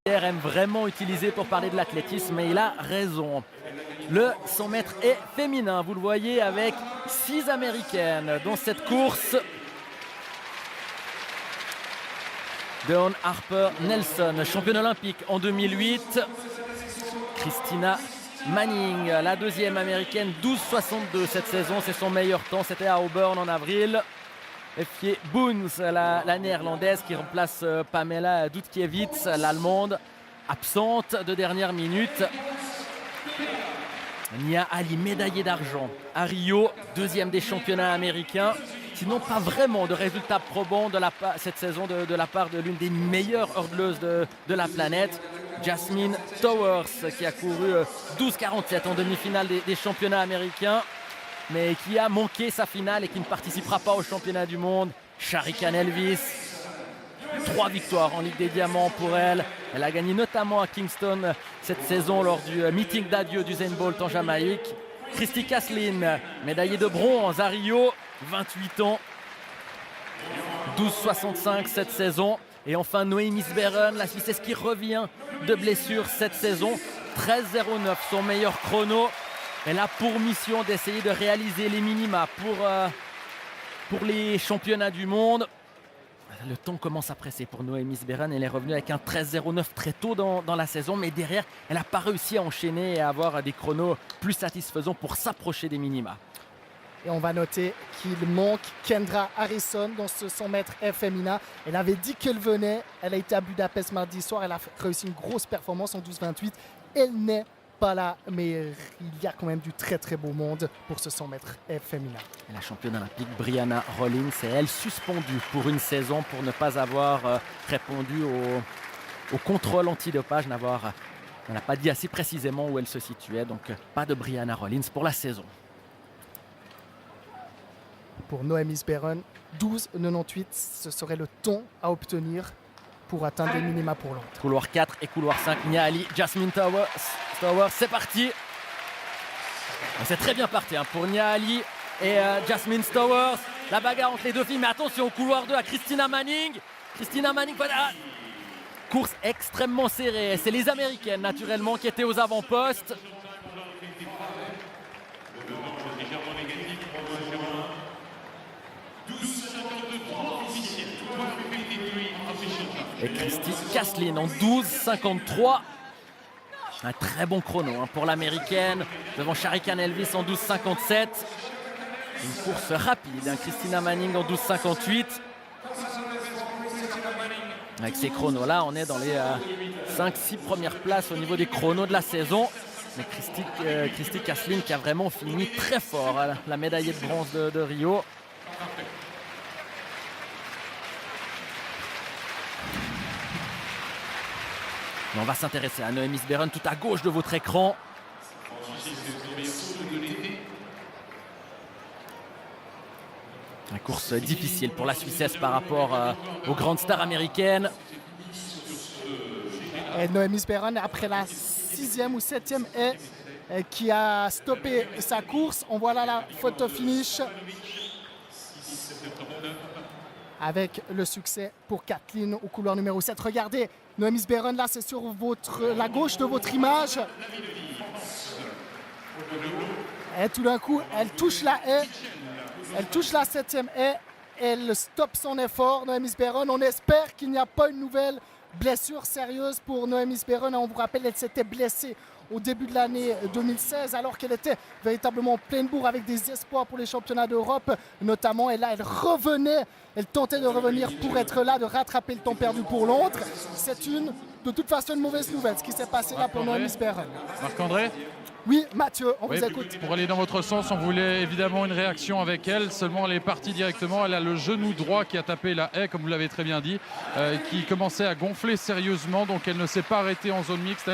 aime vraiment utiliser pour parler de l'athlétisme, et il a raison. Le 100 mètres est féminin, vous le voyez, avec 6 américaines dans cette course. Dawn Harper Nelson, championne olympique en 2008. Christina Manning, la deuxième américaine, 12,62 cette saison, c'est son meilleur temps, c'était à Auburn en avril. Effie Boons, la néerlandaise qui remplace Pamela Dutkiewicz, l'allemande, absente de dernière minute. Nia Ali, médaillée d'argent à Rio, deuxième des championnats américains. Sinon, pas vraiment de résultats probants cette saison de la part de l'une des meilleures hurdleuses de la planète, Jasmine Towers, qui a couru 12,47 en demi-finale des championnats américains, mais qui a manqué sa finale et qui ne participera pas au championnat du monde. Sharika Elvis, 3 victoires en Ligue des Diamants pour elle. Elle a gagné notamment à Kingston cette saison lors du meeting d'adieu d'Usain Bolt en Jamaïque. Christy Caslin, médaillée de bronze à Rio, 28 ans, 12,65 cette saison. Et enfin Noémie Sberen, la Suissesse qui revient de blessure cette saison, 13,09 son meilleur chrono. Elle a pour mission d'essayer de réaliser les minima pour les championnats du monde. Le temps commence à presser pour Noémie Sberen. Elle est revenue avec un 13,09 très tôt dans la saison, mais derrière, elle n'a pas réussi à enchaîner et à avoir des chronos plus satisfaisants pour s'approcher des minima. Et on va noter qu'il manque Kendra Harrison dans ce 100 mètres féminin. Elle avait dit qu'elle venait. Elle a été à Budapest mardi soir. Elle a réussi une grosse performance en 12,28. Elle n'est pas là, mais il y a quand même du très très beau monde pour ce 100 mètres féminin. Et la championne olympique Brianna Rollins est elle suspendue pour une saison pour ne pas avoir répondu au contrôle antidopage. Elle n'a pas dit assez précisément où elle se situait, donc pas de Brianna Rollins pour la saison. Pour Noémie Sberen, 12,98, ce serait le temps à obtenir pour atteindre les minima pour l'autre. Couloir 4 et couloir 5, Nia Ali, Jasmine Towers, c'est parti. C'est très bien parti pour Nia Ali et Jasmine Towers. La bagarre entre les deux filles, mais attention au couloir 2 à Christina Manning. Christina Manning, voilà. Course extrêmement serrée. C'est les Américaines naturellement qui étaient aux avant-postes. Et Christy Caslin en 12,53. Un très bon chrono pour l'américaine. Devant Sharika Elvis en 12,57. Une course rapide. Christina Manning en 12,58. Avec ces chronos-là, on est dans les 5-6 premières places au niveau des chronos de la saison. Mais Christy Caslin qui a vraiment fini très fort, la médaillée de bronze de Rio. On va s'intéresser à Noémie Sberen tout à gauche de votre écran. Une course difficile pour la Suissesse par rapport aux grandes stars américaines. Et Noémie Sberen, après la 6e ou 7e haie qui a stoppé sa course, on voit là la photo finish avec le succès pour Kathleen au couloir numéro 7. Regardez, Noémie Sberen, là, c'est sur la gauche de votre image. Et tout d'un coup, elle touche la haie. Elle touche la 7e haie. Elle stoppe son effort. Noémie Sberen, on espère qu'il n'y a pas une nouvelle blessure sérieuse pour Noémie Sberen. On vous rappelle, elle s'était blessée au début de l'année 2016, alors qu'elle était véritablement en pleine bourre avec des espoirs pour les championnats d'Europe, notamment. Et là, elle revenait, elle tentait de revenir pour être là, de rattraper le temps perdu pour Londres. C'est de toute façon une mauvaise nouvelle, ce qui s'est passé là pour Noémie Sberen. Marc-André ? Oui, Mathieu, on vous écoute. Pour aller dans votre sens, on voulait évidemment une réaction avec elle. Seulement, elle est partie directement. Elle a le genou droit qui a tapé la haie, comme vous l'avez très bien dit, qui commençait à gonfler sérieusement. Donc, elle ne s'est pas arrêtée en zone mixte.